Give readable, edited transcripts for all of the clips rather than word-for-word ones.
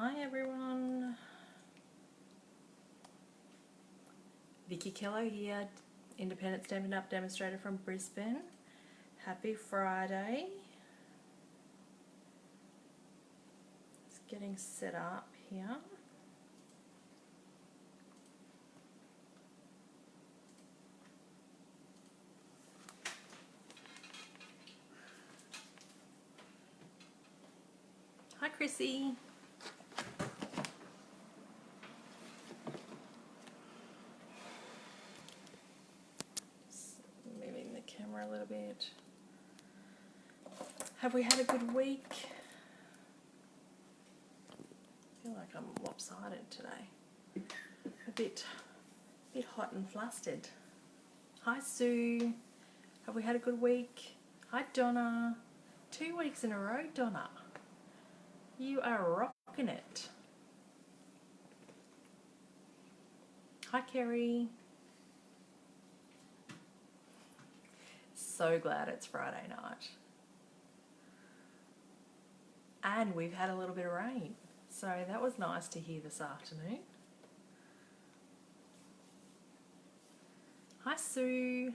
Hi everyone, Vickie Kello here, independent Stampin' Up demonstrator from Brisbane. Happy Friday. Just getting set up here. Hi Chrissy. Just moving the camera a little bit. Have we had a good week? I feel like I'm lopsided today. A bit hot and flustered. Hi Sue. Have we had a good week? Hi Donna. 2 weeks in a row, Donna. You are rocking it. Hi Kerry. So glad it's Friday night. And we've had a little bit of rain. So that was nice to hear this afternoon. Hi Sue.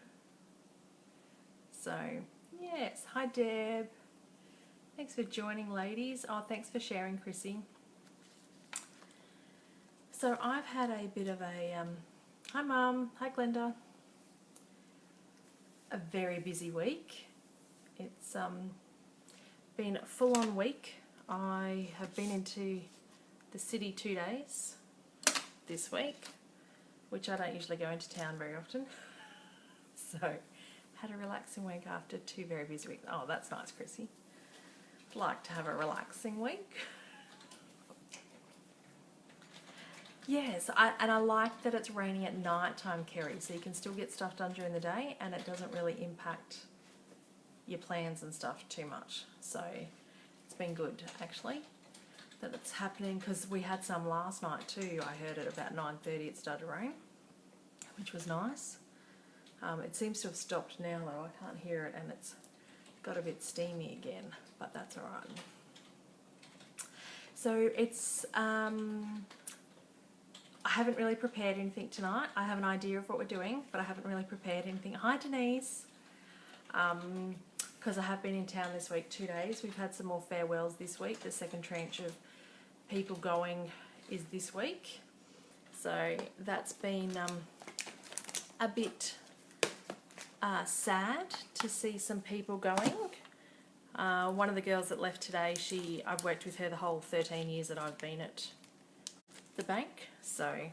So, yes, hi Deb. Thanks for joining, ladies. Oh, thanks for sharing, Chrissy. So I've had a bit of a, hi Mum, hi Glenda. A very busy week. It's been a full-on week. I have been into the city 2 days this week, which I don't usually go into town very often. So, had a relaxing week after 2 very busy weeks. Oh, that's nice, Chrissy. Like to have a relaxing week. Yes, and I like that it's raining at night time, Kerry, so you can still get stuff done during the day and it doesn't really impact your plans and stuff too much. So it's been good actually that it's happening, because we had some last night too. I heard at about 9:30 it started to rain, which was nice. It seems to have stopped now though. I can't hear it and it's got a bit steamy again, but that's all right. So it's, I haven't really prepared anything tonight. I have an idea of what we're doing, but I haven't really prepared anything. Hi Denise. Because I have been in town this week 2 days. We've had some more farewells this week. The second tranche of people going is this week. So that's been a bit sad to see some people going. One of the girls that left today, I've worked with her the whole 13 years that I've been at the bank, so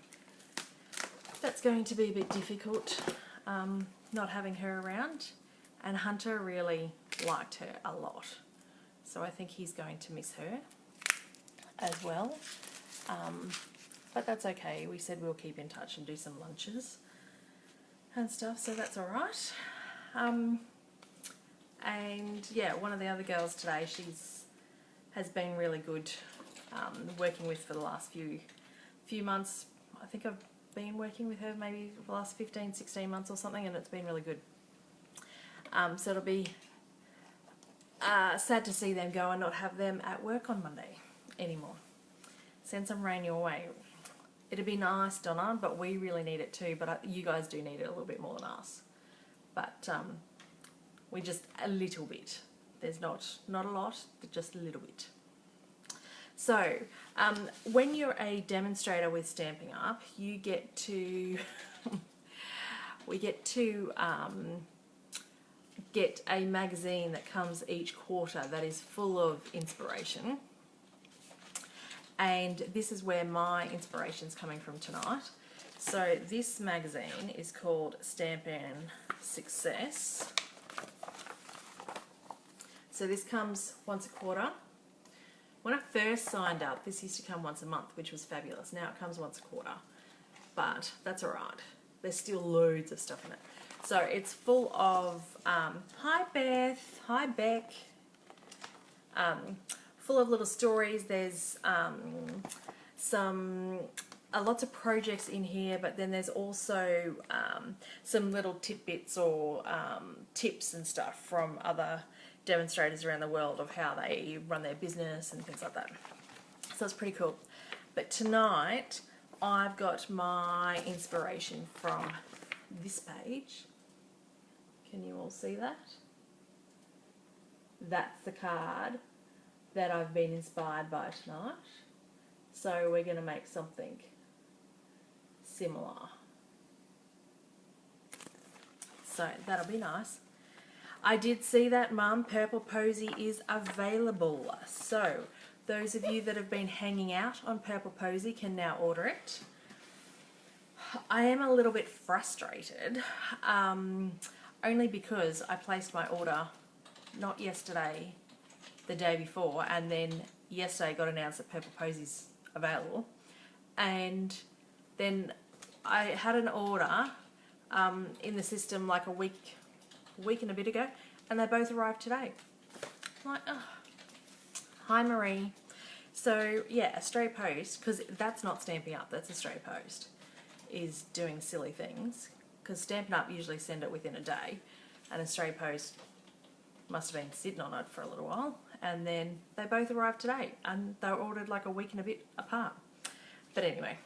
that's going to be a bit difficult, not having her around. And Hunter really liked her a lot, so I think he's going to miss her as well. But that's okay. We said we'll keep in touch and do some lunches and stuff, so that's all right. And yeah, one of the other girls today, has been really good, working with for the last few months. I think I've been working with her maybe for the last 15, 16 months or something, and it's been really good. So it'll be sad to see them go and not have them at work on Monday anymore. Send some rain your way. It'd be nice, Donna, but we really need it too. But you guys do need it a little bit more than us. But we just a little bit. There's not a lot, but just a little bit. So when you're a demonstrator with Stampin' Up, you get to we get to get a magazine that comes each quarter that is full of inspiration. And this is where my inspiration's coming from tonight. So this magazine is called Stampin' Success. So this comes once a quarter. When I first signed up, this used to come once a month, which was fabulous. Now it comes once a quarter, but that's all right. There's still loads of stuff in it. So it's full of, hi Beth, hi Beck, full of little stories. There's lots of projects in here, but then there's also some little tidbits or tips and stuff from other demonstrators around the world of how they run their business and things like that. So it's pretty cool. But tonight I've got my inspiration from this page. Can you all see that? That's the card that I've been inspired by tonight. So we're going to make something similar. So that'll be nice. I did see that, Mum. Purple Posy is available. So those of you that have been hanging out on Purple Posy can now order it. I am a little bit frustrated, only because I placed my order not yesterday, the day before, and then yesterday got announced that Purple Posy's available, and then I had an order in the system like a week and a bit ago, and they both arrived today. I'm like, oh, hi Marie. So yeah, a stray post, because that's not Stampin' Up, that's a stray post, is doing silly things, because Stampin' Up usually send it within a day, and a stray post must have been sitting on it for a little while, and then they both arrived today, and they were ordered like a week and a bit apart. But anyway,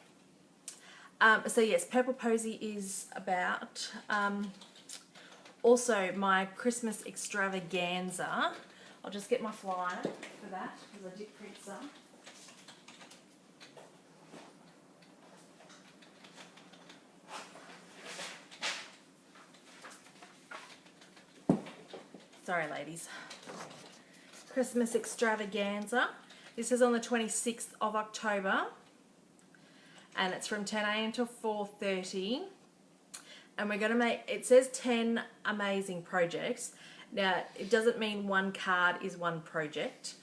so yes, Purple Posy is about. Also, my Christmas extravaganza. I'll just get my flyer for that, because I did print some. Sorry, ladies. Christmas extravaganza. This is on the 26th of October, and it's from 10 a.m. till 4:30. And we're going to make, it says 10 amazing projects. Now, it doesn't mean one card is one project.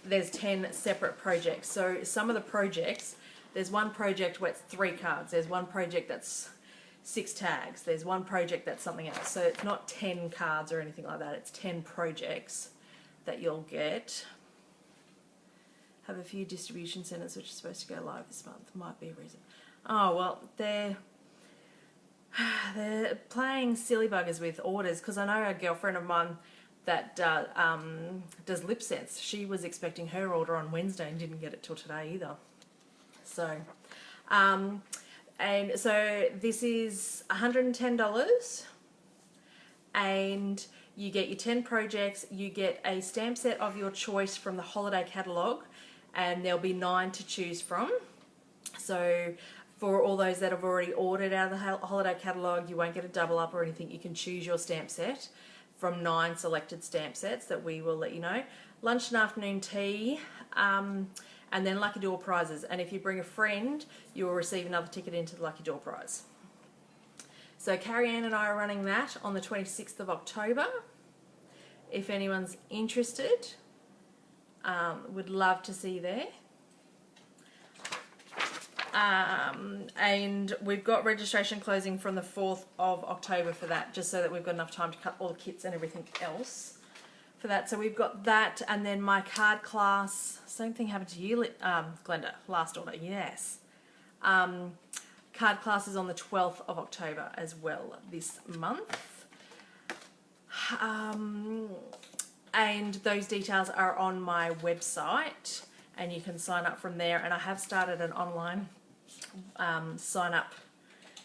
There's 10 separate projects. So some of the projects, there's one project where it's 3 cards. There's one project that's 6 tags. There's one project that's something else. So it's not 10 cards or anything like that. It's 10 projects that you'll get. Have a few distribution centres which are supposed to go live this month. Might be a reason. Oh, well, they're playing silly buggers with orders, because I know a girlfriend of mine that does lip sense. She was expecting her order on Wednesday and didn't get it till today either. So, and so this is $110, and you get your 10 projects. You get a stamp set of your choice from the holiday catalogue, and there'll be 9 to choose from. So for all those that have already ordered out of the holiday catalogue, you won't get a double up or anything. You can choose your stamp set from 9 selected stamp sets that we will let you know. Lunch and afternoon tea, and then lucky door prizes. And if you bring a friend, you will receive another ticket into the lucky door prize. So Carrie Ann and I are running that on the 26th of October. If anyone's interested, would love to see you there. And we've got registration closing from the 4th of October for that, just so that we've got enough time to cut all the kits and everything else for that. So we've got that, and then my card class, same thing happened to you, Glenda, last order, yes. Card class is on the 12th of October as well this month. And those details are on my website, and you can sign up from there. And I have started an online sign up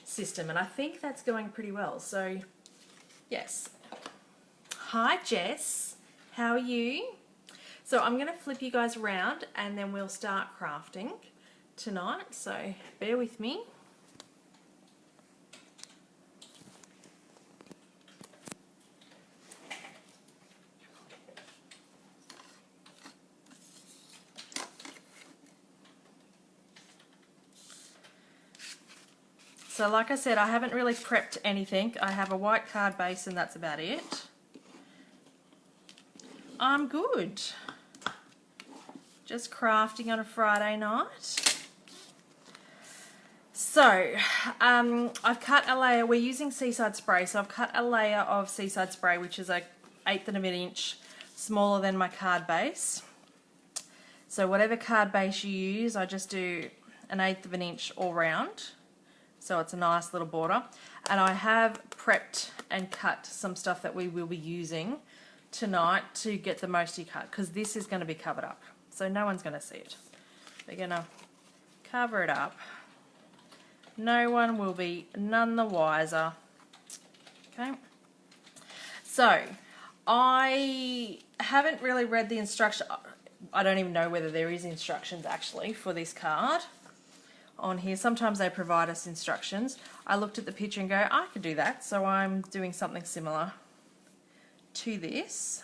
system, and I think that's going pretty well. So yes. Hi Jess, how are you? So I'm going to flip you guys around, and then we'll start crafting tonight, so bear with me. So like I said, I haven't really prepped anything. I have a white card base and that's about it. I'm good. Just crafting on a Friday night. So, I've cut a layer. We're using Seaside Spray, so I've cut a layer of Seaside Spray, which is a 1/8 of an inch smaller than my card base. So whatever card base you use, I just do an 1/8 of an inch all round. So it's a nice little border. And I have prepped and cut some stuff that we will be using tonight to get the mosty cut, because this is going to be covered up. so no one's going to see it. We're going to cover it up. No one will be none the wiser. Okay. So, I haven't really read the instruction. I don't even know whether there is instructions actually for this card on here. Sometimes they provide us instructions. I looked at the picture and go, I could do that. So I'm doing something similar to this.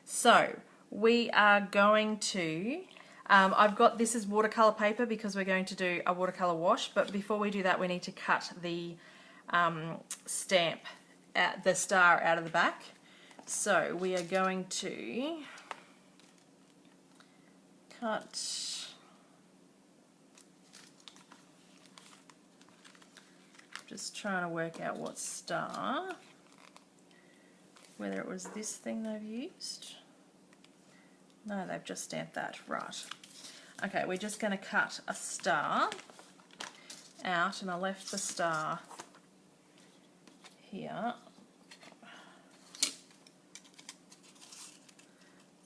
So we are going to, I've got, this is watercolour paper because we're going to do a watercolour wash, but before we do that we need to cut the stamp, the star out of the back. So we are going to cut, just trying to work out what star, whether it was this thing they've used. No, they've just stamped that, right. Okay, we're just going to cut a star out, and I left the star here.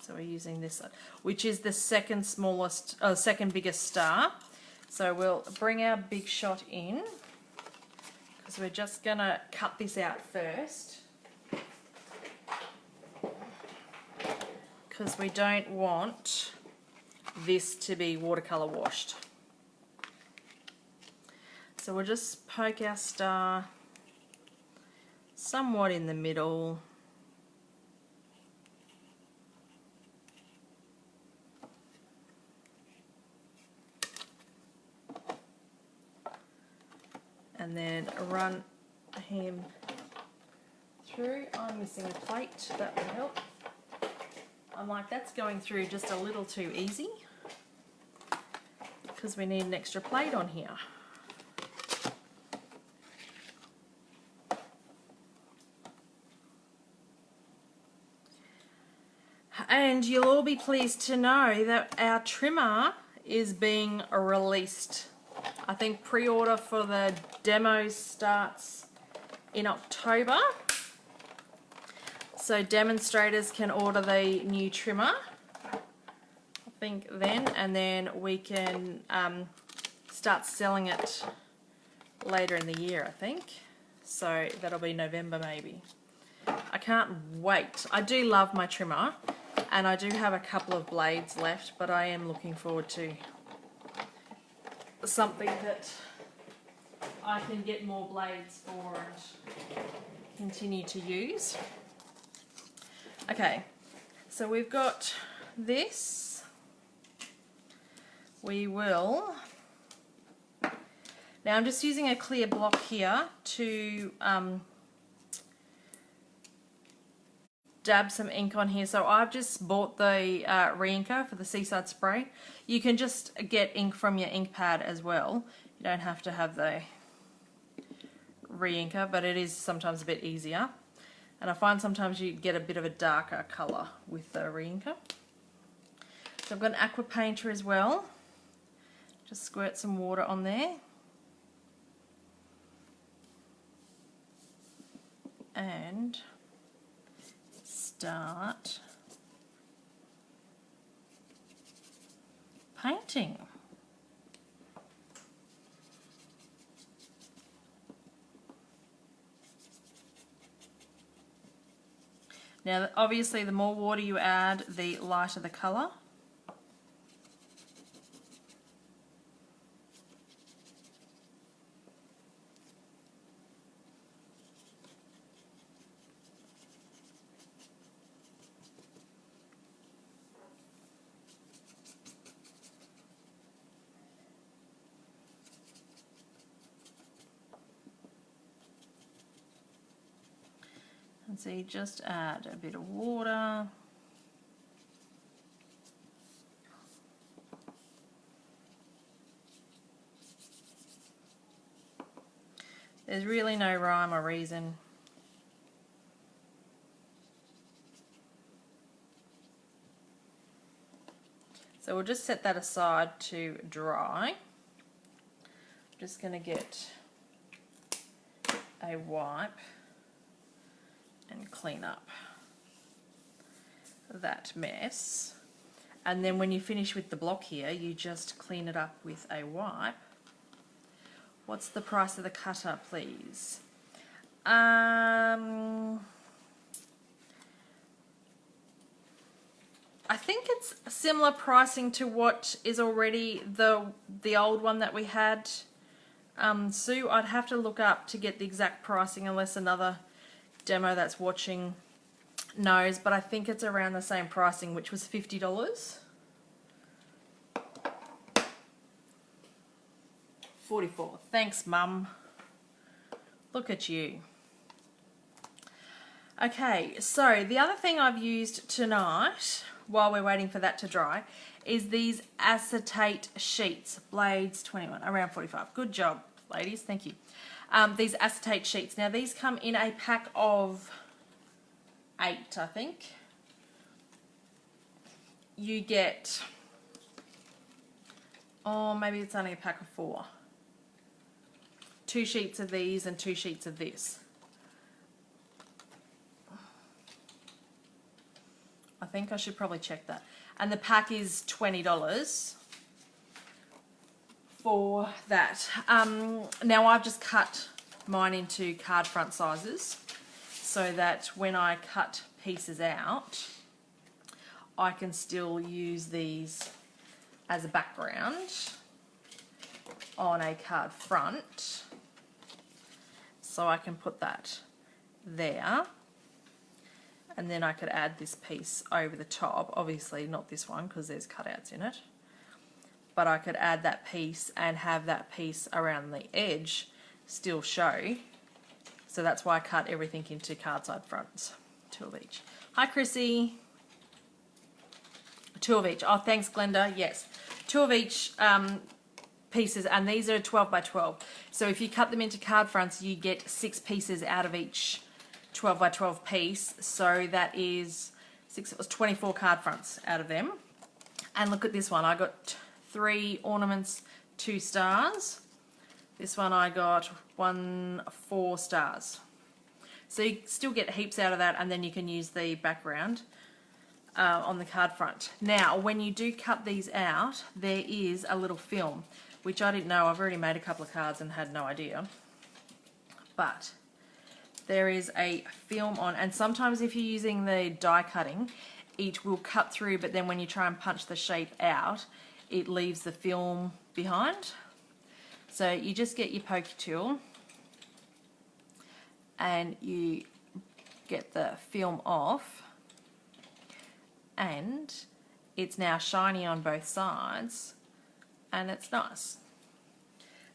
So we're using this, which is the second smallest, second biggest star. So we'll bring our big shot in, because we're just going to cut this out first, because we don't want this to be watercolour washed. So we'll just poke our star somewhat in the middle. And then run him through. I'm missing a plate, that would help. I'm like, that's going through just a little too easy, because we need an extra plate on here. And you'll all be pleased to know that our trimmer is being released. I think pre-order for the demos starts in October. So demonstrators can order the new trimmer, I think then, and then we can start selling it later in the year, I think. So that'll be November maybe. I can't wait. I do love my trimmer, and I do have a couple of blades left, but I am looking forward to something that I can get more blades for and continue to use. Okay, so we've got this. We will, now I'm just using a clear block here to dab some ink on here. So I've just bought the re-inker for the Seaside spray. You can just get ink from your ink pad as well. You don't have to have the re-inker, but it is sometimes a bit easier. And I find sometimes you get a bit of a darker colour with the re-inker. So I've got an aqua painter as well. Just squirt some water on there. And start painting. Now obviously the more water you add, the lighter the colour. And so you just add a bit of water. There's really no rhyme or reason. So we'll just set that aside to dry. I'm just going to get a wipe and clean up that mess. And then when you finish with the block here, you just clean it up with a wipe. What's the price of the cutter, please? I think it's similar pricing to what is already the old one that we had. Sue, I'd have to look up to get the exact pricing unless another demo that's watching knows, but I think it's around the same pricing, which was $50. 44. Thanks, Mum. Look at you. Okay, so the other thing I've used tonight, while we're waiting for that to dry, is these acetate sheets. Blades 21, around 45. Good job, ladies. Thank you. These acetate sheets. Now, these come in a pack of 8, I think. You get, oh, maybe it's only a pack of 4. 2 sheets of these and 2 sheets of this. I think I should probably check that. And the pack is $20 for that. Now I've just cut mine into card front sizes so that when I cut pieces out, I can still use these as a background on a card front. So I can put that there. And then I could add this piece over the top. Obviously not this one because there's cutouts in it. But I could add that piece and have that piece around the edge still show. So that's why I cut everything into card side fronts. 2 of each. Hi Chrissy. 2 of each. Oh, thanks Glenda. Yes. 2 of each pieces, and these are 12 by 12. So if you cut them into card fronts, you get 6 pieces out of each 12 by 12 piece, so that is 6, it was 24 card fronts out of them. And look at this one, I got 3 ornaments, 2 stars. This one I got 4 stars. So you still get heaps out of that, and then you can use the background on the card front. Now, when you do cut these out, there is a little film, which I didn't know. I've already made a couple of cards and had no idea. But there is a film on, and sometimes if you're using the die cutting, it will cut through, but then when you try and punch the shape out, it leaves the film behind. So you just get your pokey tool and you get the film off, and it's now shiny on both sides, and it's nice.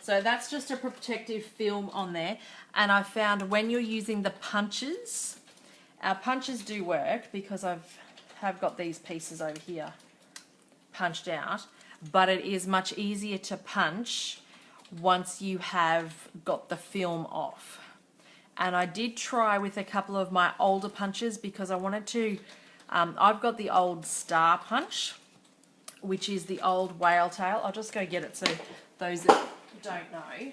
So that's just a protective film on there. And I found when you're using the punches, our punches do work because have got these pieces over here punched out, but it is much easier to punch once you have got the film off. And I did try with a couple of my older punches because I wanted to, I've got the old star punch, which is the old whale tail. I'll just go get it so those that don't know.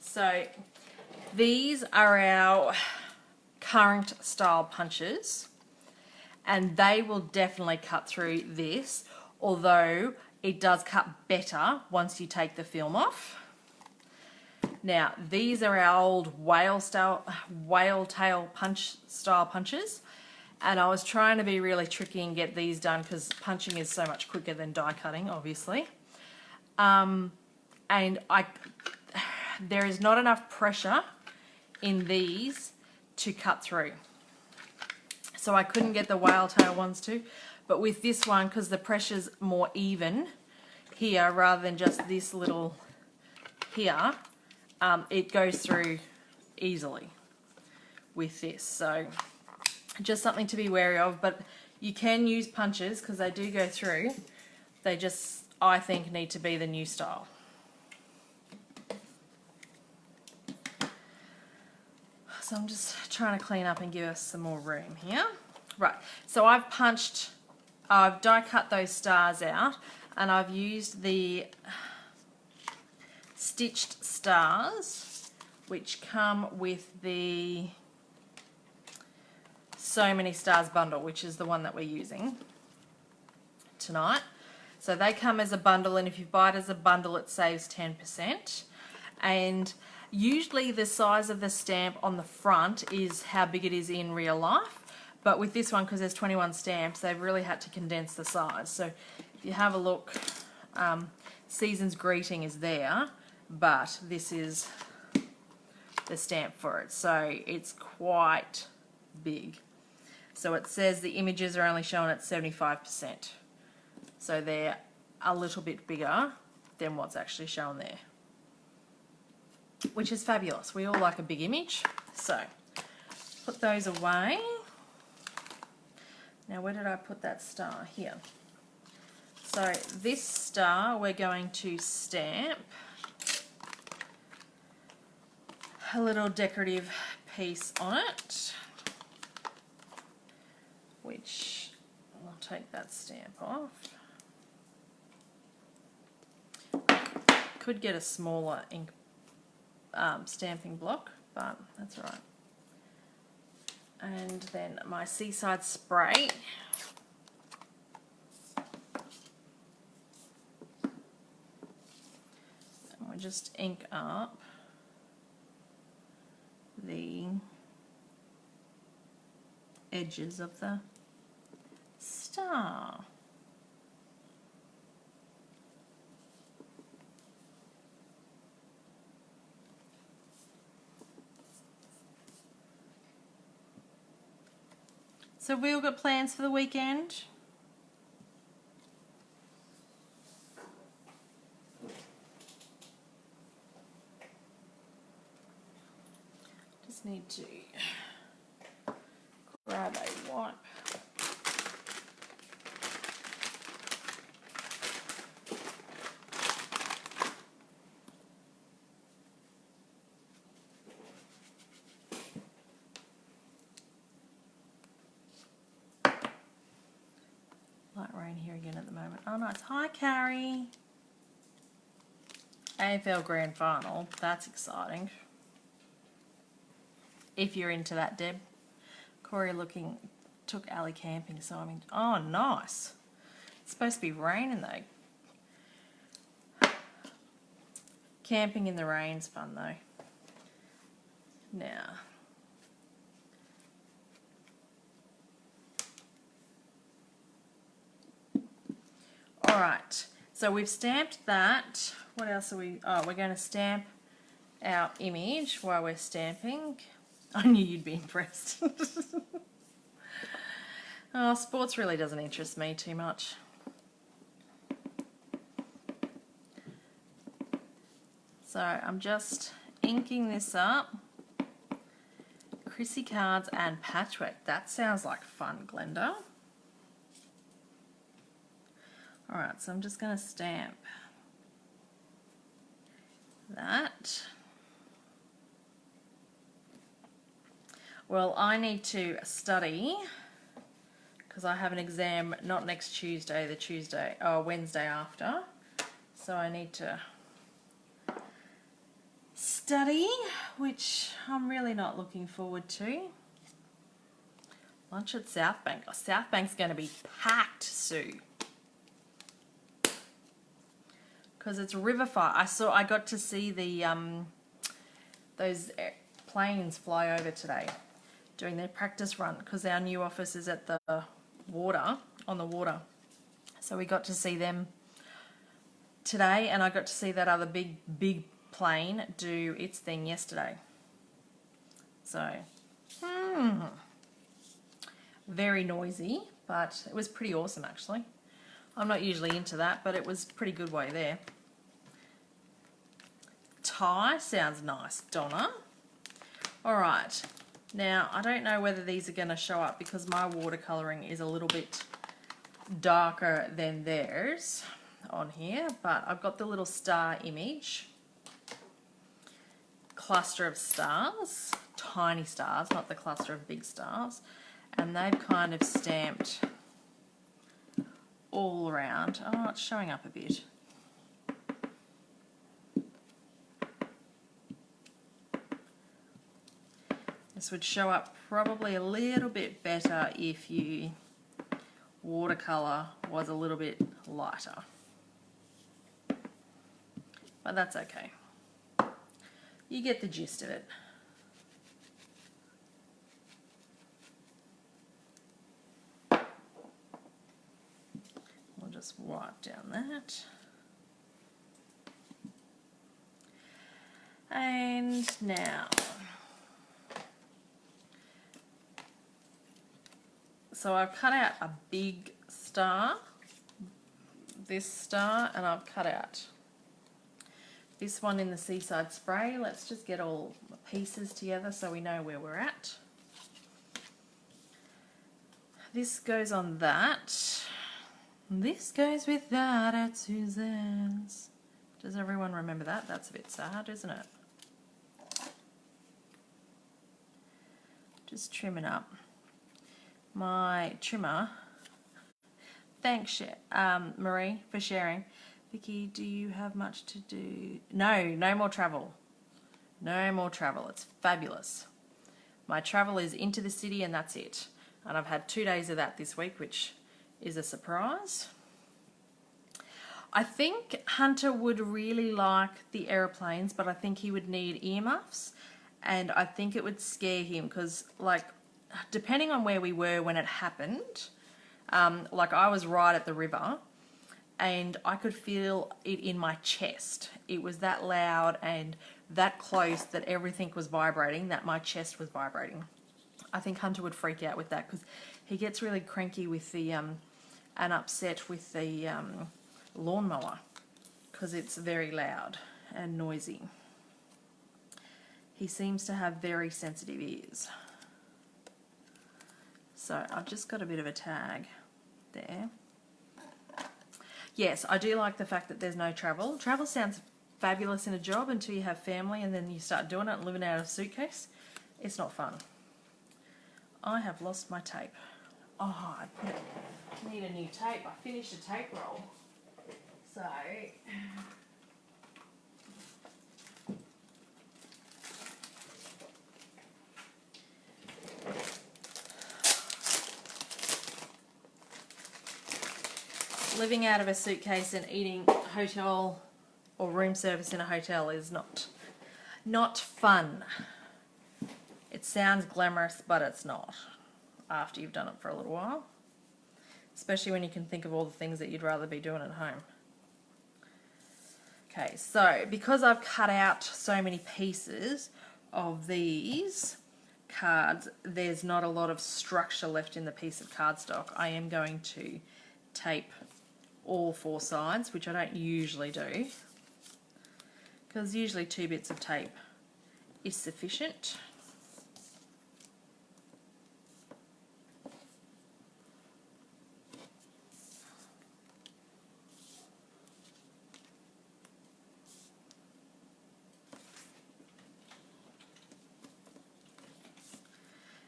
So these are our current style punches, and they will definitely cut through this, although it does cut better once you take the film off. Now these are our old whale tail punch style punches, and I was trying to be really tricky and get these done because punching is so much quicker than die cutting, obviously. And there is not enough pressure in these to cut through. So I couldn't get the whale tail ones too. But with this one, because the pressure's more even here rather than just this little here, it goes through easily with this. So just something to be wary of. But you can use punches because they do go through. They just, I think, need to be the new style. so I'm just trying to clean up and give us some more room here. Right, so I've die cut those stars out, and I've used the stitched stars, which come with the So Many Stars bundle, which is the one that we're using tonight. So they come as a bundle, and if you buy it as a bundle, it saves 10%. And usually the size of the stamp on the front is how big it is in real life. But with this one, because there's 21 stamps, they've really had to condense the size. So if you have a look, Season's Greeting is there, but this is the stamp for it. So it's quite big. So it says the images are only shown at 75%. So they're a little bit bigger than what's actually shown there, which is fabulous. We all like a big image. So put those away. Now, where did I put that star? Here. So this star we're going to stamp a little decorative piece on it, which I'll take that stamp off. Could get a smaller ink stamping block, but that's all right. And then my Seaside spray. And we'll just ink up the edges of the star. So we all got plans for the weekend? Just need to grab a wipe. Light rain here again at the moment. Oh, nice. Hi, Carrie. AFL Grand Final. That's exciting. If you're into that, Deb. Corey took Ali camping, so I mean, oh, nice. It's supposed to be raining though. Camping in the rain's fun though. Now, all right, so we've stamped that. What else are we? Oh, we're going to stamp our image while we're stamping. I knew you'd be impressed. Oh, sports really doesn't interest me too much. So I'm just inking this up. Chrissy cards and patchwork. That sounds like fun, Glenda. Alright, so I'm just going to stamp that. Well, I need to study because I have an exam not next Tuesday, Wednesday after. So I need to study, which I'm really not looking forward to. Lunch at South Bank. Oh, South Bank's going to be packed, Sue. Because it's Riverfire. I got to see the those planes fly over today, doing their practice run, because our new office is at the water, on the water. So we got to see them today, and I got to see that other big plane do its thing yesterday. So, very noisy, but it was pretty awesome actually. I'm not usually into that, but it was pretty good way there. Tie sounds nice, Donna. All right, now I don't know whether these are going to show up because my watercolouring is a little bit darker than theirs on here, but I've got the little star image, cluster of stars, tiny stars, not the cluster of big stars. And they've kind of stamped all around. Oh, it's showing up a bit. This would show up probably a little bit better if you watercolour was a little bit lighter. But that's okay. You get the gist of it. We'll just wipe down that. And now, so I've cut out a big star, this star, and I've cut out this one in the Seaside Spray. Let's just get all the pieces together so we know where we're at. This goes on that. This goes with that at Suzanne's. Does everyone remember that? That's a bit sad, isn't it? Just trimming up. My trimmer, thanks Marie for sharing. Vickie, do you have much to do? No more travel. No more travel. It's fabulous. My travel is into the city and that's it. And I've had 2 days of that this week, which is a surprise. I think Hunter would really like the aeroplanes, but I think he would need earmuffs. And I think it would scare him because, like, depending on where we were when it happened, like I was right at the river and I could feel it in my chest. It was that loud and that close that everything was vibrating, that my chest was vibrating. I think Hunter would freak out with that because he gets really cranky with the, and upset with the lawnmower because it's very loud and noisy. He seems to have very sensitive ears. So I've just got a bit of a tag there. Yes, I do like the fact that there's no travel. Travel sounds fabulous in a job until you have family and then you start doing it and living out of a suitcase. It's not fun. I have lost my tape. Oh, I need a new tape. I finished a tape roll. So... living out of a suitcase and eating hotel or room service in a hotel is not fun. It sounds glamorous, but it's not after you've done it for a little while. Especially when you can think of all the things that you'd rather be doing at home. Okay, so because I've cut out so many pieces of these cards, there's not a lot of structure left in the piece of cardstock. I am going to tape all 4 sides, which I don't usually do, because usually 2 bits of tape is sufficient.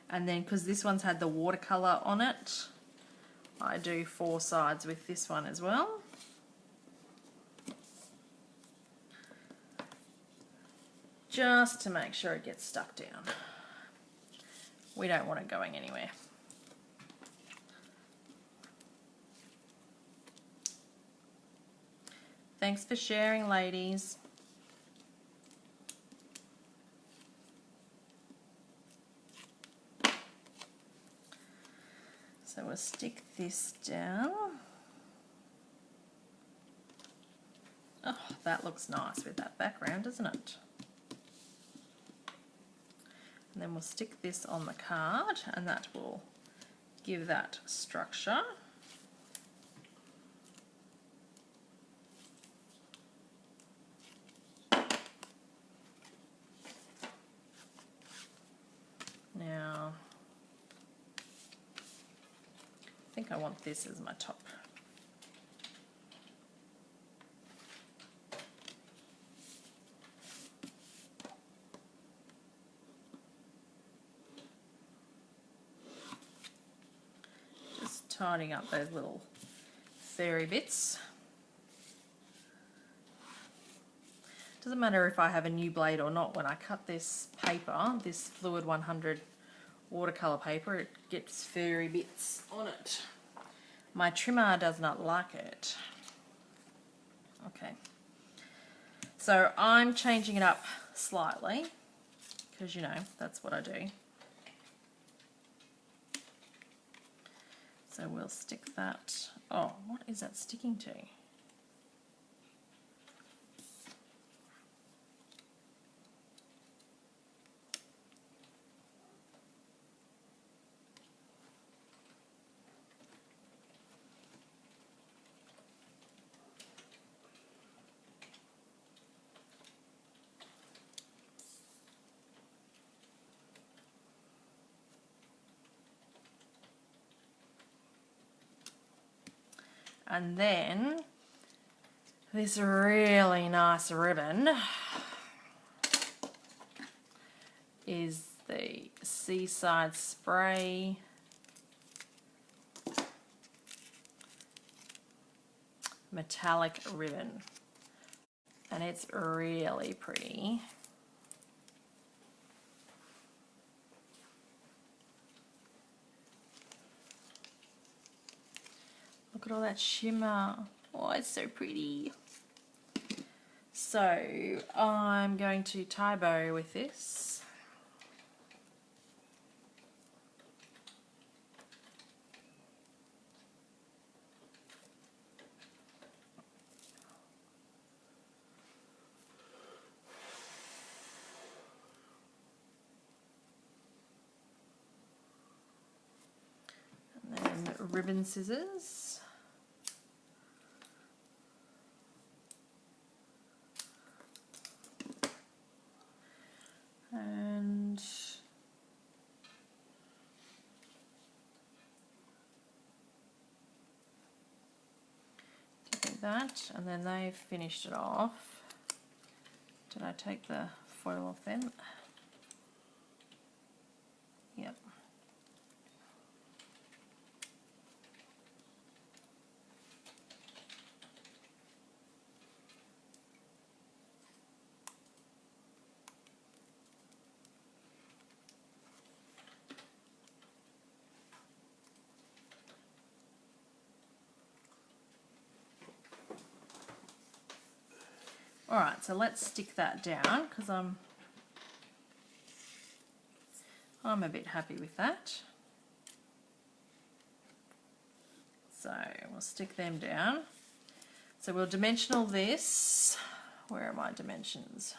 And then because this one's had the watercolour on it, I do 4 sides with this one as well. Just to make sure it gets stuck down. We don't want it going anywhere. Thanks for sharing, ladies. So we'll stick this down. Oh, that looks nice with that background, doesn't it? And then we'll stick this on the card and that will give that structure. Now, I think I want this as my top. tidying up those little fairy bits. Doesn't matter if I have a new blade or not. When I cut this paper, this Fluid 100 watercolour paper, it gets fairy bits on it. My trimmer does not like it. Okay. So I'm changing it up slightly because, you know, that's what I do. So we'll stick that. Oh, what is that sticking to? And then this really nice ribbon is the Seaside Spray metallic ribbon, and it's really pretty. Look at all that shimmer. Oh, it's so pretty. So I'm going to tie bow with this. And then ribbon scissors. And do that, and then they've finished it off. Did I take the foil off them? Yep. Alright, so let's stick that down because I'm a bit happy with that. So we'll stick them down. So we'll dimensional this. Where are my dimensions?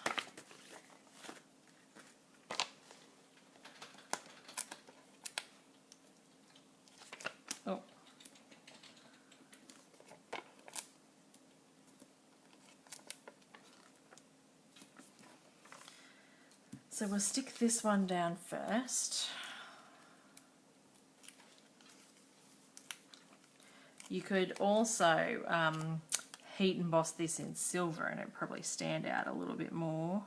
Oh. So we'll stick this one down first. You could also heat emboss this in silver and it'd probably stand out a little bit more.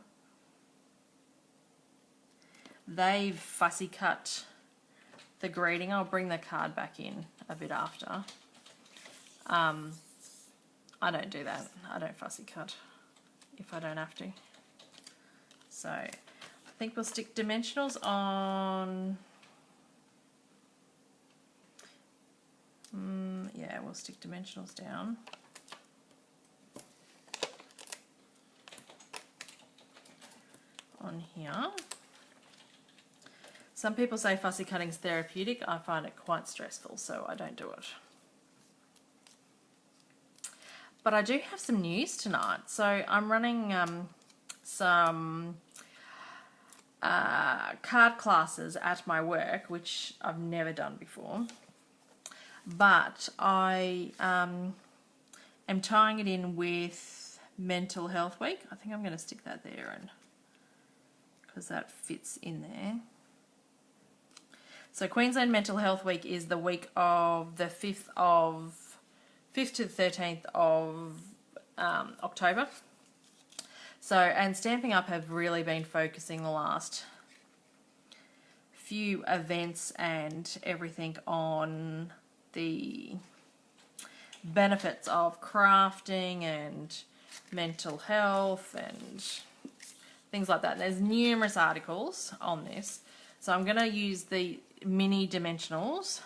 They've fussy cut the greeting. I'll bring the card back in a bit after. I don't do that. I don't fussy cut if I don't have to. So I think we'll stick dimensionals on. Yeah, we'll stick dimensionals down. On here. Some people say fussy cutting is therapeutic. I find it quite stressful, so I don't do it. But I do have some news tonight. So I'm running some card classes at my work, which I've never done before. But I am tying it in with Mental Health Week. I think I'm going to stick that there, and because that fits in there. So Queensland Mental Health Week is the week of the 5th to the 13th of October. So, and Stamping Up have really been focusing the last few events and everything on the benefits of crafting and mental health and things like that. And there's numerous articles on this. So I'm going to use the mini dimensionals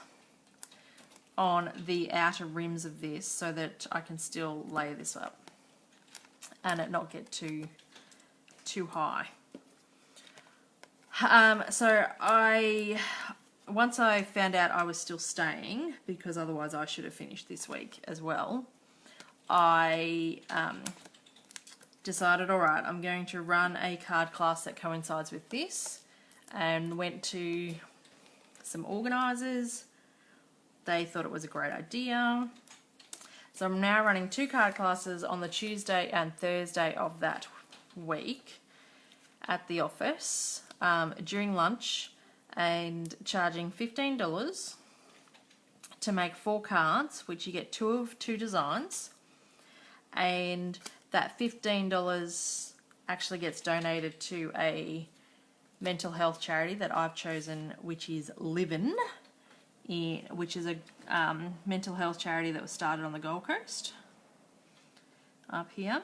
on the outer rims of this so that I can still lay this up and it not get too high. So once I found out I was still staying, because otherwise I should have finished this week as well, I decided, all right, I'm going to run a card class that coincides with this, and went to some organisers. They thought it was a great idea. So I'm now running 2 card classes on the Tuesday and Thursday of that week at the office during lunch, and charging $15 to make 4 cards, which you get 2 of 2 designs, and that $15 actually gets donated to a mental health charity that I've chosen, which is Livin', which is a mental health charity that was started on the Gold Coast up here.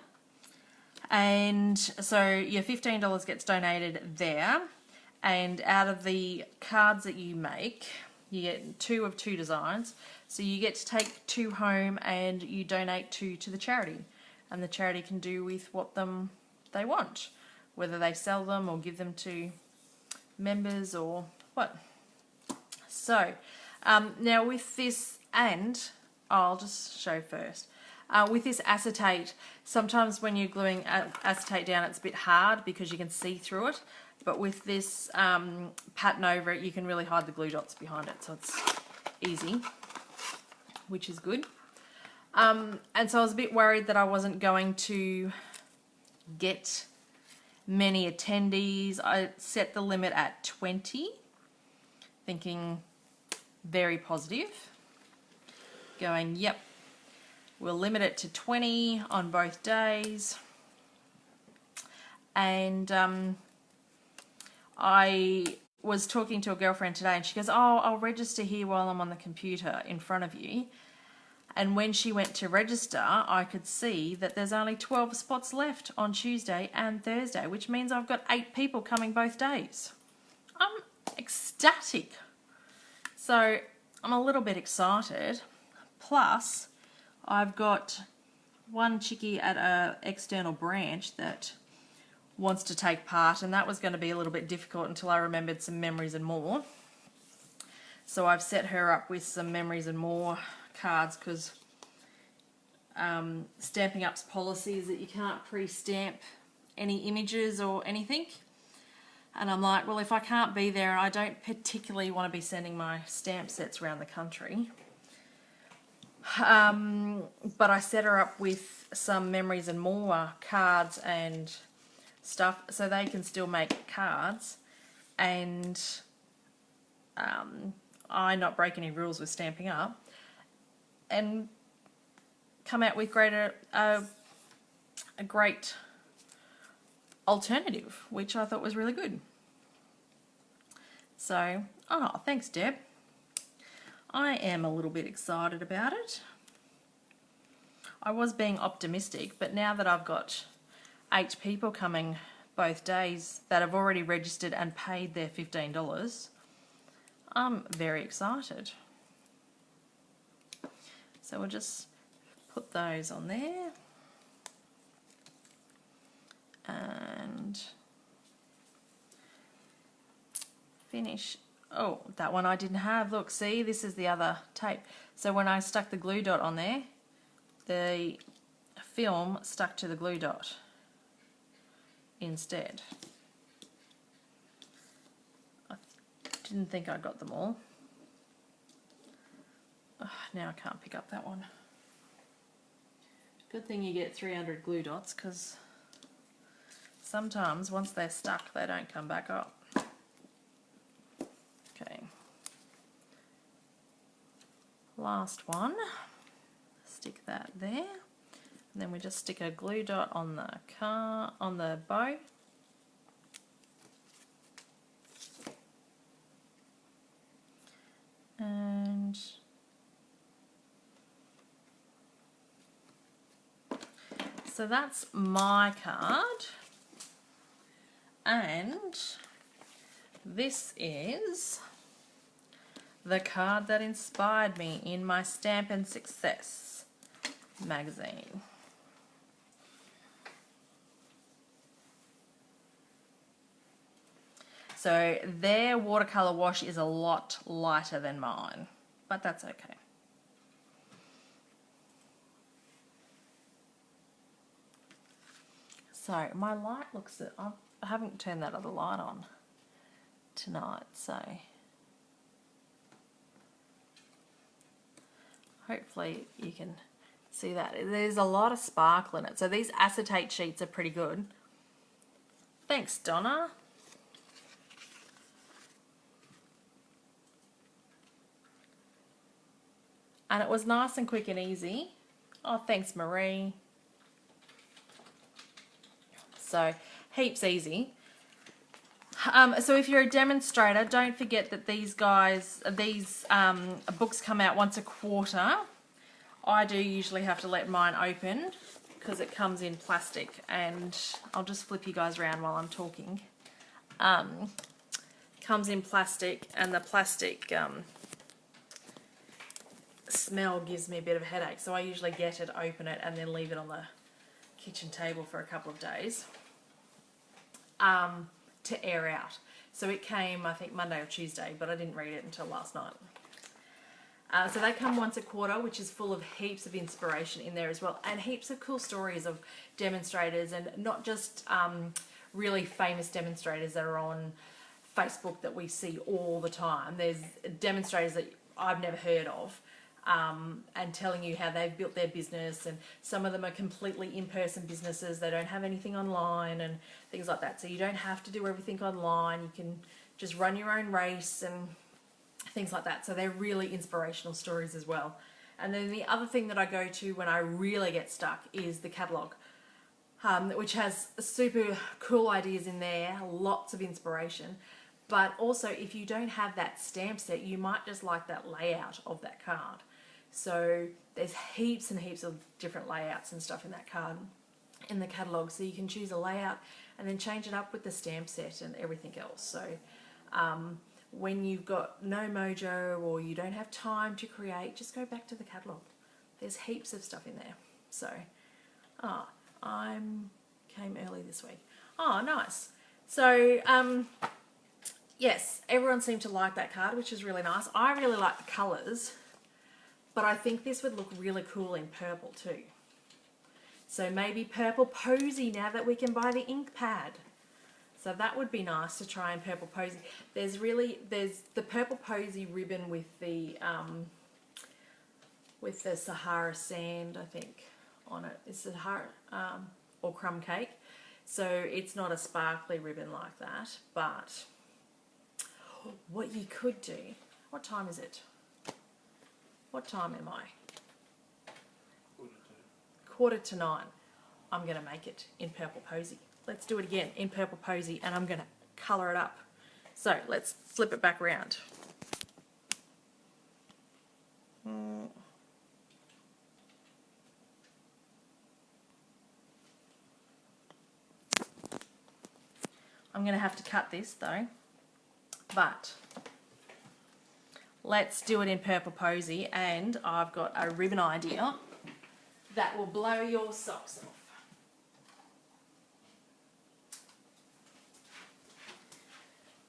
And so your $15 gets donated there, and out of the cards that you make, you get 2 of 2 designs, so you get to take 2 home and you donate 2 to the charity, and the charity can do with what they want, whether they sell them or give them to members or what. So now with this, and I'll just show first, with this acetate, sometimes when you're gluing acetate down it's a bit hard because you can see through it, but with this pattern over it you can really hide the glue dots behind it, so it's easy, which is good. And so I was a bit worried that I wasn't going to get many attendees. I set the limit at 20, thinking very positive, going, yep, we'll limit it to 20 on both days. And I was talking to a girlfriend today and she goes, oh, I'll register here while I'm on the computer in front of you. And when she went to register, I could see that there's only 12 spots left on Tuesday and Thursday, which means I've got 8 people coming both days. I'm ecstatic. So I'm a little bit excited. Plus, I've got one chickie at an external branch that wants to take part, and that was going to be a little bit difficult until I remembered some memories and more. So I've set her up with some memories and more cards, because Stampin' Up's policy is that you can't pre-stamp any images or anything. And I'm like, well, if I can't be there, I don't particularly want to be sending my stamp sets around the country. But I set her up with some memories and more cards and stuff so they can still make cards, and I not break any rules with Stampin' Up, and come out with a great alternative, which I thought was really good. So, oh, thanks, Deb. I am a little bit excited about it. I was being optimistic, but now that I've got 8 people coming both days that have already registered and paid their $15, I'm very excited. So we'll just put those on there. And finish. Oh, that one I didn't have. Look, see, this is the other tape. So when I stuck the glue dot on there, the film stuck to the glue dot instead. I didn't think I got them all. Oh, now I can't pick up that one. Good thing you get 300 glue dots, because sometimes once they're stuck they don't come back up. Okay. Last one. Stick that there. And then we just stick a glue dot on the bow. And So that's my card. And this is the card that inspired me in my Stamp and Success magazine. So their watercolour wash is a lot lighter than mine, but that's okay. So my light looks at, I haven't turned that other light on tonight, so hopefully you can see that. There's a lot of sparkle in it. So these acetate sheets are pretty good. Thanks, Donna. And it was nice and quick and easy. Oh, thanks, Marie. So, heaps easy. So if you're a demonstrator, don't forget that these books come out once a quarter. I do usually have to let mine open because it comes in plastic, and I'll just flip you guys around while I'm talking. Comes in plastic, and the plastic smell gives me a bit of a headache, so I usually get it, open it, and then leave it on the kitchen table for a couple of days to air out. So it came, I think, Monday or Tuesday, but I didn't read it until last night. So they come once a quarter, which is full of heaps of inspiration in there as well, and heaps of cool stories of demonstrators, and not just really famous demonstrators that are on Facebook that we see all the time. There's demonstrators that I've never heard of, and telling you how they've built their business, and some of them are completely in-person businesses. They don't have anything online and things like that. So you don't have to do everything online. You can just run your own race and things like that. So they're really inspirational stories as well. And then the other thing that I go to when I really get stuck is the catalogue, which has super cool ideas in there, lots of inspiration. But also, if you don't have that stamp set, you might just like that layout of that card. So there's heaps and heaps of different layouts and stuff in that card, in the catalogue. So you can choose a layout and then change it up with the stamp set and everything else. So when you've got no mojo or you don't have time to create, just go back to the catalogue. There's heaps of stuff in there. So, I came early this week. Oh, nice. So, yes, everyone seemed to like that card, which is really nice. I really like the colours, but I think this would look really cool in purple too. So maybe purple posy now that we can buy the ink pad. So that would be nice to try in purple posy. There's the purple posy ribbon with the Sahara sand, I think, on it. It's Sahara or crumb cake. So it's not a sparkly ribbon like that, but what you could do, what time is it? What time am I? 8:45. I'm going to make it in purple posy. Let's do it again in purple posy, and I'm going to colour it up. So let's flip it back around. I'm going to have to cut this though, but let's do it in purple posy, and I've got a ribbon idea that will blow your socks off.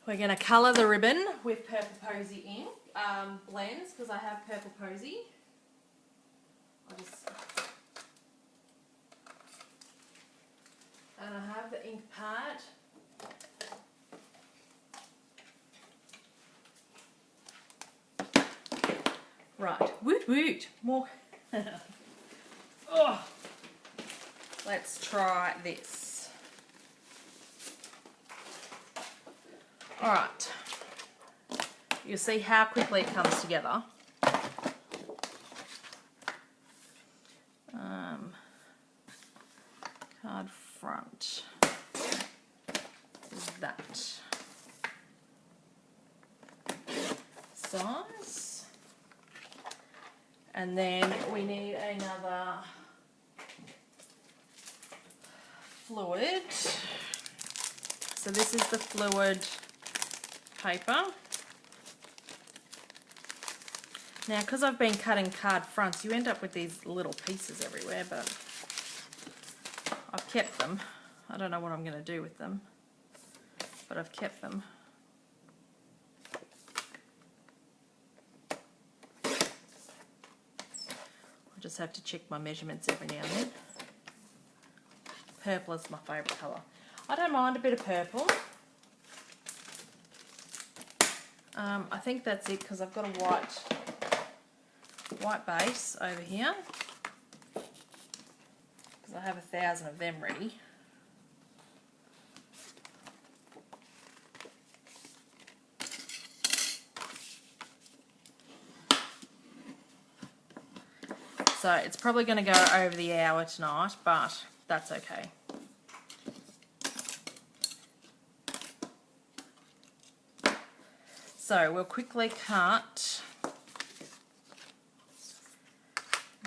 We're going to colour the ribbon with purple posy ink blends, because I have purple posy. And I have the ink pad. Right, woot woot, more. Oh. Let's try this. All right, you'll see how quickly it comes together. Card front is that size. And then we need another fluid. So this is the fluid paper. Now, because I've been cutting card fronts, you end up with these little pieces everywhere, but I've kept them. I don't know what I'm going to do with them, but I've kept them. I just have to check my measurements every now and then. Purple is my favourite colour. I don't mind a bit of purple. I think that's it because I've got a white base over here. Because I have 1,000 of them ready. So it's probably going to go over the hour tonight, but that's okay. So we'll quickly cut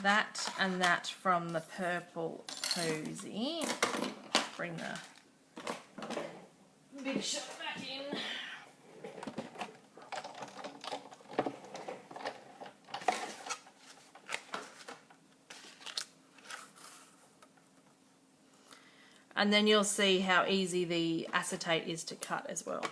that and that from the purple posy. Bring the big shot back in. And then you'll see how easy the acetate is to cut as well.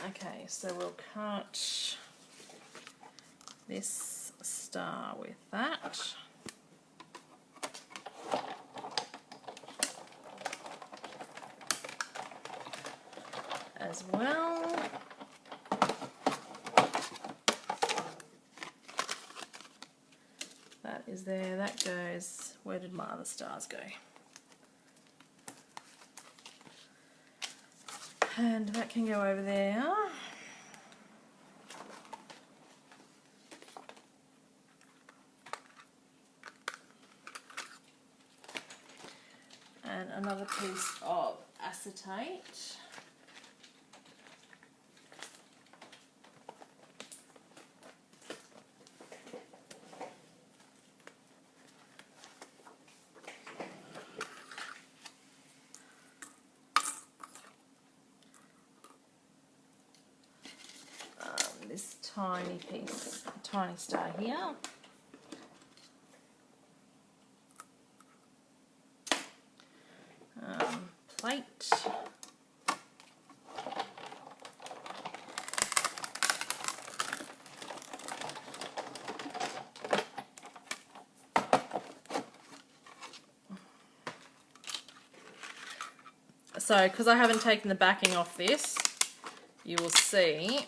Okay, so we'll cut this star with that. As well. That is there, that goes. Where did my other stars go? And that can go over there. And another piece of acetate. This tiny piece, tiny star here. Plate. So, because I haven't taken the backing off this, you will see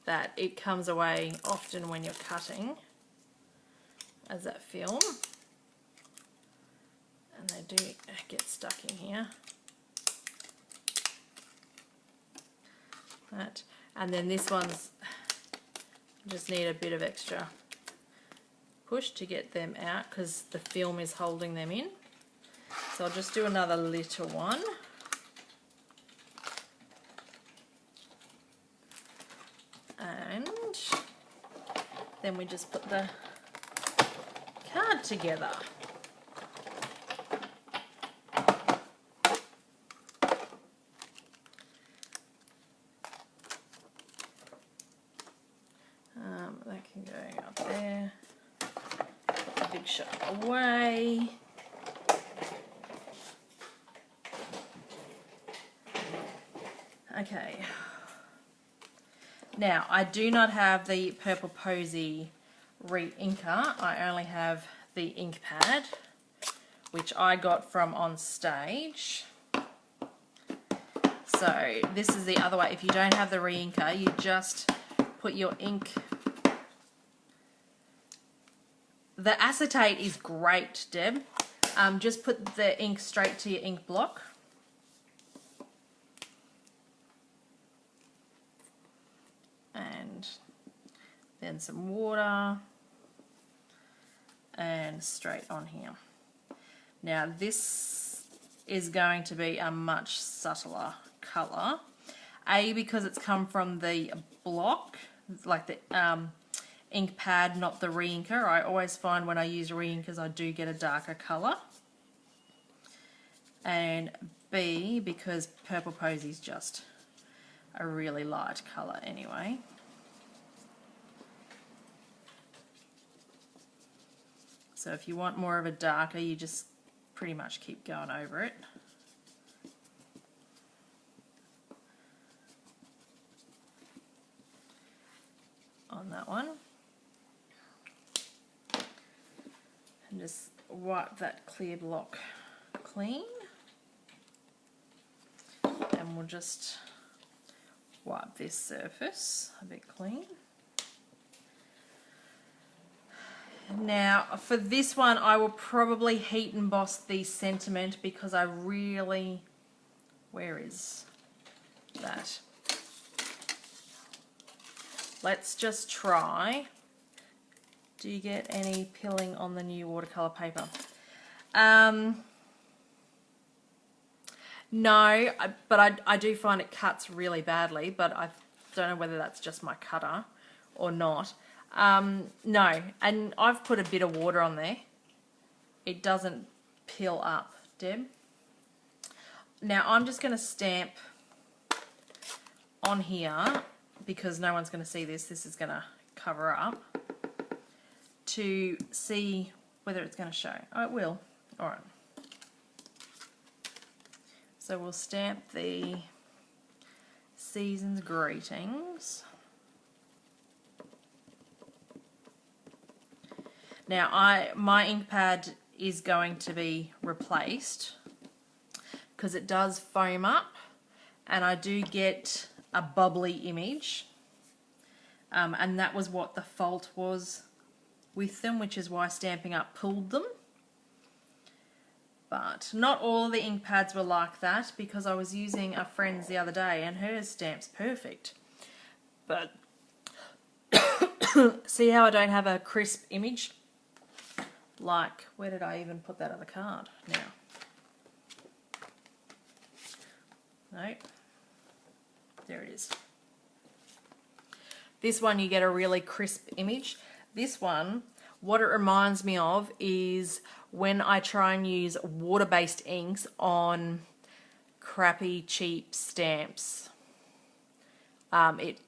that it comes away often when you're cutting as that film, and they do get stuck in here. That, and then this one's just need a bit of extra push to get them out because the film is holding them in. So I'll just do another little one. And then we just put the card together. That can go up there. Put the big shot away. Okay. Now, I do not have the Purple Posy re-inker. I only have the ink pad, which I got from on stage. So this is the other way. If you don't have the re-inker, you just put your ink. The acetate is great, Deb. Just put the ink straight to your ink block. then some water, and straight on here. Now this is going to be a much subtler colour, because it's come from the block, like the ink pad, not the re-inker. I always find when I use re-inkers I do get a darker colour, and B, because Purple Posy is just a really light colour anyway. So if you want more of a darker, you just pretty much keep going over it. On that one. And just wipe that clear block clean. And we'll just wipe this surface a bit clean. Now for this one I will probably heat emboss the sentiment because I really, where is that? Let's just try. Do you get any pilling on the new watercolour paper? No, but I do find it cuts really badly, but I don't know whether that's just my cutter or not. No, and I've put a bit of water on there. It doesn't peel up, Deb. Now I'm just going to stamp on here because no one's going to see this. This is going to cover up to see whether it's going to show. Oh, it will. All right. So we'll stamp the Season's Greetings. Now my ink pad is going to be replaced because it does foam up and I do get a bubbly image, and that was what the fault was with them, which is why Stamping Up pulled them. But not all the ink pads were like that because I was using a friend's the other day and hers stamps perfect. But see how I don't have a crisp image? Like, where did I even put that on the card now? No, there it is. This one you get a really crisp image. This one, what it reminds me of is when I try and use water-based inks on crappy, cheap stamps. It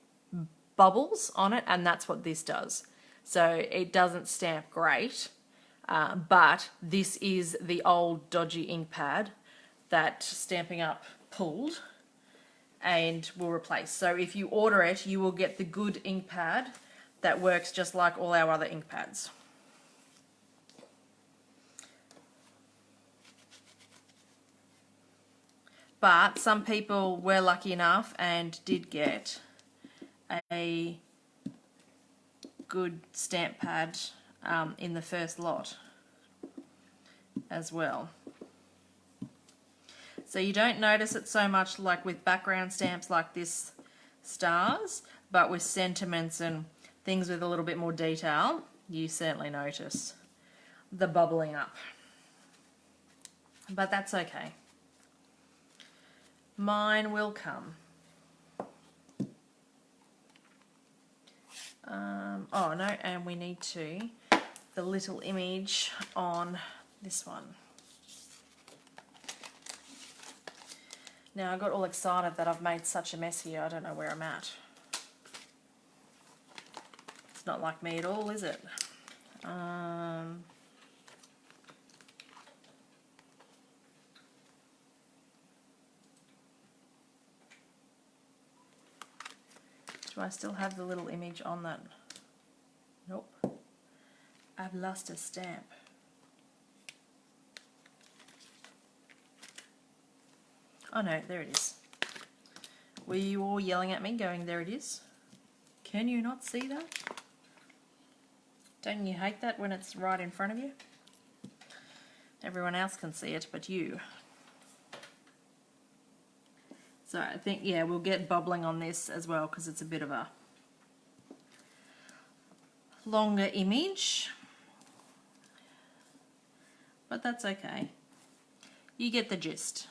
bubbles on it, and that's what this does. So it doesn't stamp great, but this is the old dodgy ink pad that Stamping Up pulled and will replace. So if you order it, you will get the good ink pad that works just like all our other ink pads. But some people were lucky enough and did get a good stamp pad in the first lot as well. So you don't notice it so much like with background stamps like this stars, but with sentiments and things with a little bit more detail, you certainly notice the bubbling up. But that's okay. Mine will come. Oh no, and we need the little image on this one. Now I got all excited that I've made such a mess here, I don't know where I'm at. It's not like me at all, is it? Do I still have the little image on that? Nope. I've lost a stamp. Oh no, there it is. Were you all yelling at me going, there it is? Can you not see that? Don't you hate that when it's right in front of you? Everyone else can see it, but you. So I think, yeah, we'll get bubbling on this as well because it's a bit of a longer image, but that's okay. You get the gist.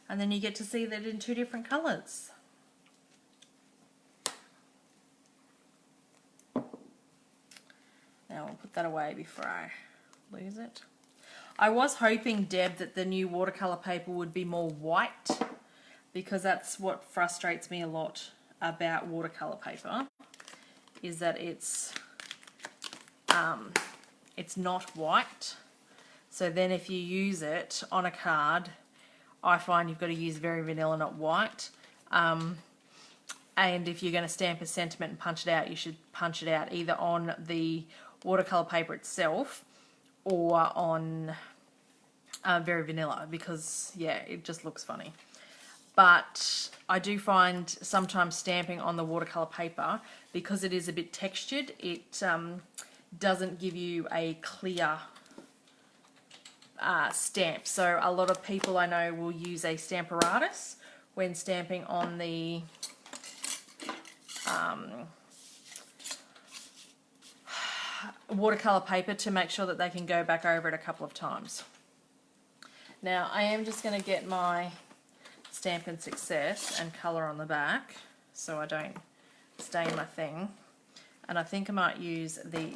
And then you get to see that in two different colours. Now I'll put that away before I lose it. I was hoping, Deb, that the new watercolour paper would be more white, because that's what frustrates me a lot about watercolour paper, is that it's not white. So then if you use it on a card, I find you've got to use very vanilla, not white. And if you're going to stamp a sentiment and punch it out, you should punch it out either on the watercolour paper itself or on very vanilla, because yeah, it just looks funny. But I do find sometimes stamping on the watercolour paper, because it is a bit textured, it doesn't give you a clear stamp. So a lot of people I know will use a stamparatus when stamping on the watercolour paper to make sure that they can go back over it a couple of times. Now I am just going to get my Stampin' Success and colour on the back so I don't stain my thing, and I think I might use the,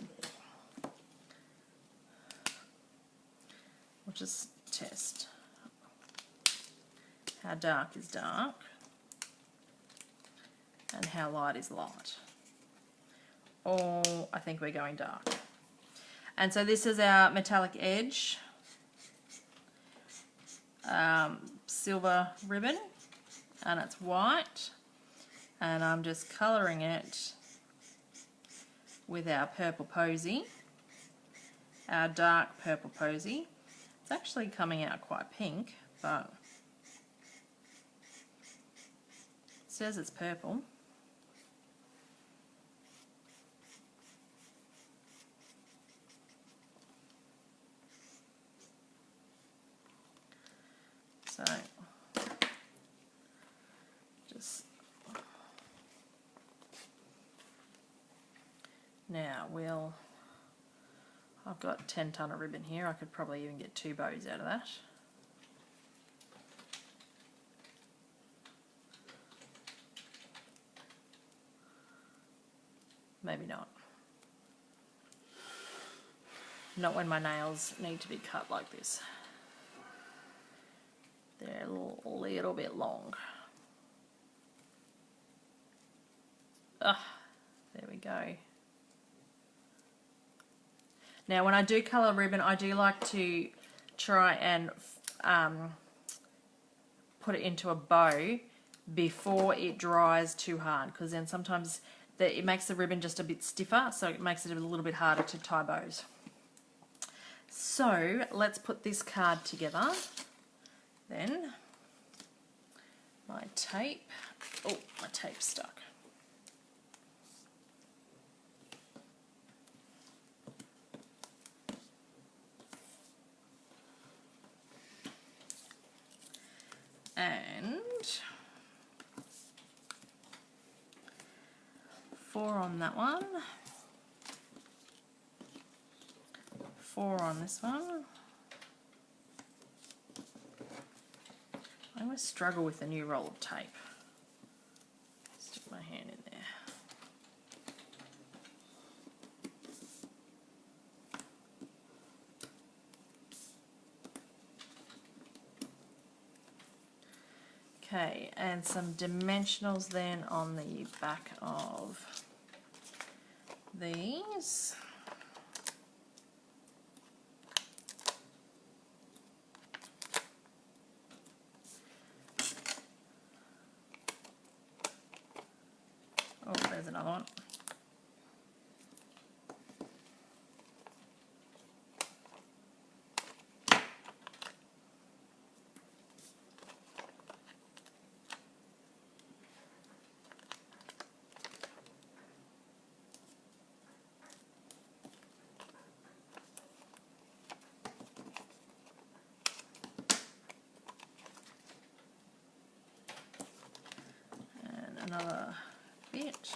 we'll just test how dark is dark and how light is light. Oh, I think we're going dark. And so this is our metallic edge silver ribbon, and it's white, and I'm just colouring it with our purple posy, our dark purple posy. It's actually coming out quite pink, but it says it's purple. So just now I've got 10 ton of ribbon here. I could probably even get 2 bows out of that. Maybe not. Not when my nails need to be cut like this. They're a little bit long. There we go. Now when I do colour ribbon, I do like to try and put it into a bow before it dries too hard, because then sometimes it makes the ribbon just a bit stiffer, so it makes it a little bit harder to tie bows. So let's put this card together. Then my tape, oh, my tape's stuck. And 4 on that one, 4 on this one. I always struggle with a new roll of tape. Stick my hand in there. Okay, and some dimensionals then on the back of these. Oh, there's another one. And another bit.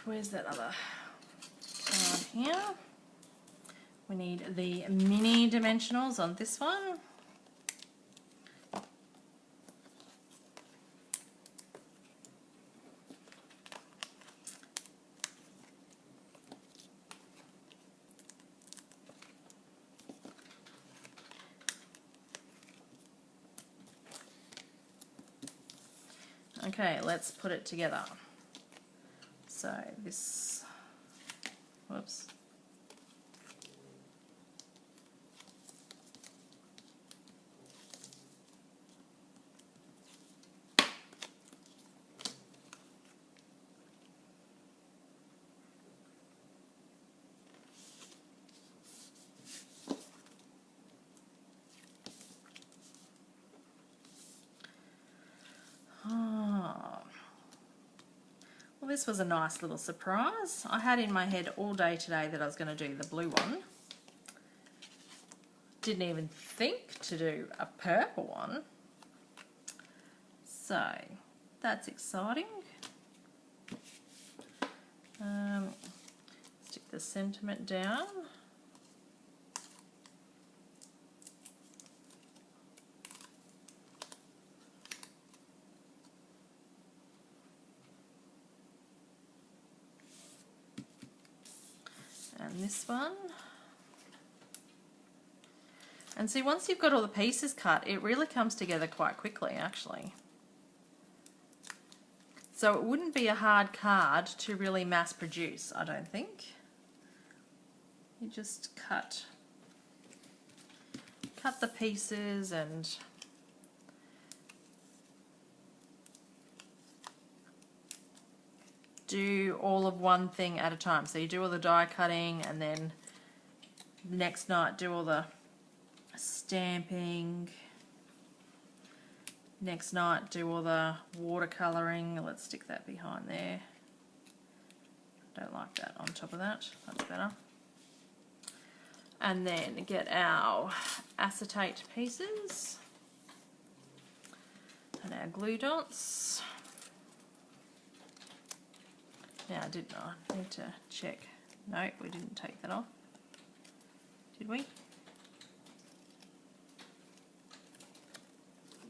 where's that other card here? We need the mini dimensionals on this one. Okay, let's put it together. So this, whoops. Well, this was a nice little surprise. I had in my head all day today that I was going to do the blue one. Didn't even think to do a purple one. So, that's exciting. Stick the sentiment down. And this one. And see, once you've got all the pieces cut, it really comes together quite quickly, actually. So it wouldn't be a hard card to really mass produce, I don't think. You just cut the pieces and do all of one thing at a time. So you do all the die cutting, and then the next night do all the stamping. Next night do all the watercolouring. Let's stick that behind there. Don't like that on top of that. That's better. And then get our acetate pieces and our glue dots. Now, didn't I need to check? No, we didn't take that off. Did we?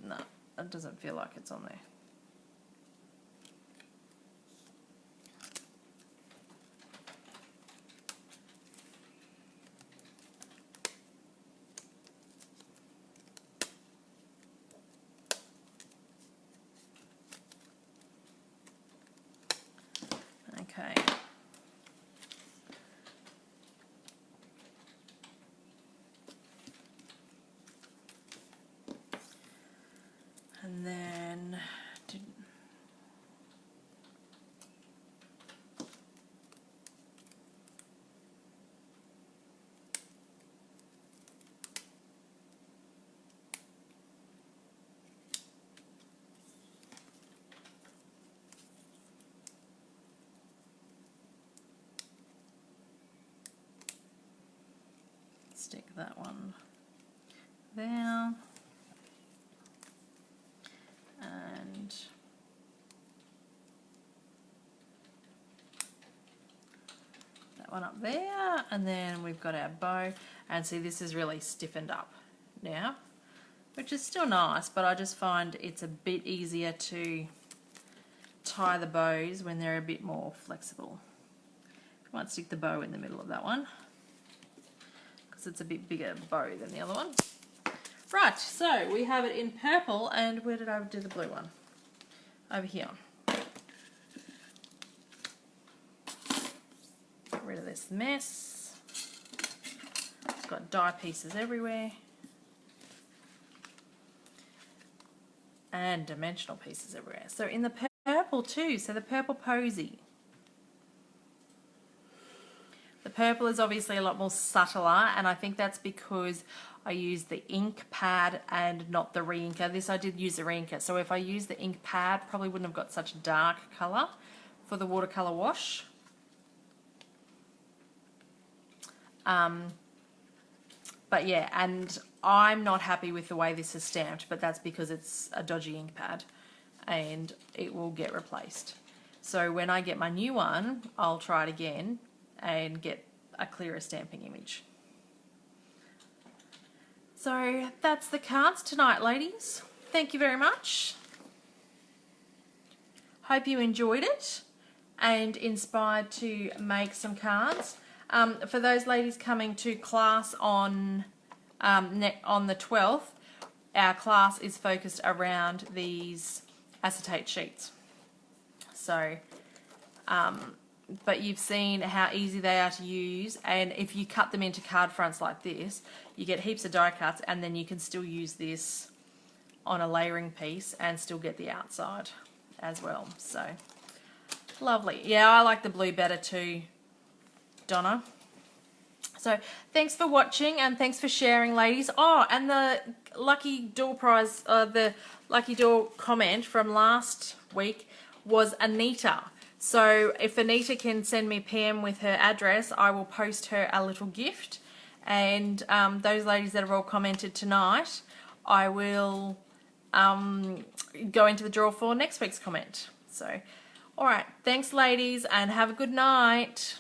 No, it doesn't feel like it's on there. Okay. And then stick that one there. And that one up there, and then we've got our bow, and see, this is really stiffened up now, which is still nice, but I just find it's a bit easier to tie the bows when they're a bit more flexible. I might stick the bow in the middle of that one because it's a bit bigger bow than the other one. Right, so we have it in purple, and where did I do the blue one? Over here. Get rid of this mess. It's got die pieces everywhere. And dimensional pieces everywhere. So in the purple too, so the purple posy. The purple is obviously a lot more subtler, and I think that's because I used the ink pad and not the re-inker. This I did use the re-inker, so if I used the ink pad, probably wouldn't have got such a dark colour for the watercolour wash. But yeah, and I'm not happy with the way this is stamped, but that's because it's a dodgy ink pad and it will get replaced. So when I get my new one, I'll try it again and get a clearer stamping image. So that's the cards tonight, ladies. Thank you very much. Hope you enjoyed it and inspired to make some cards. For those ladies coming to class on the 12th, our class is focused around these acetate sheets. So, but you've seen how easy they are to use, and if you cut them into card fronts like this, you get heaps of die cuts, and then you can still use this on a layering piece and still get the outside as well. So lovely. Yeah, I like the blue better too, Donna. So thanks for watching and thanks for sharing, ladies. Oh, and the lucky door prize, the lucky door comment from last week was Anita. So if Anita can send me a PM with her address, I will post her a little gift. And those ladies that have all commented tonight, I will go into the draw for next week's comment. So, all right, thanks, ladies, and have a good night.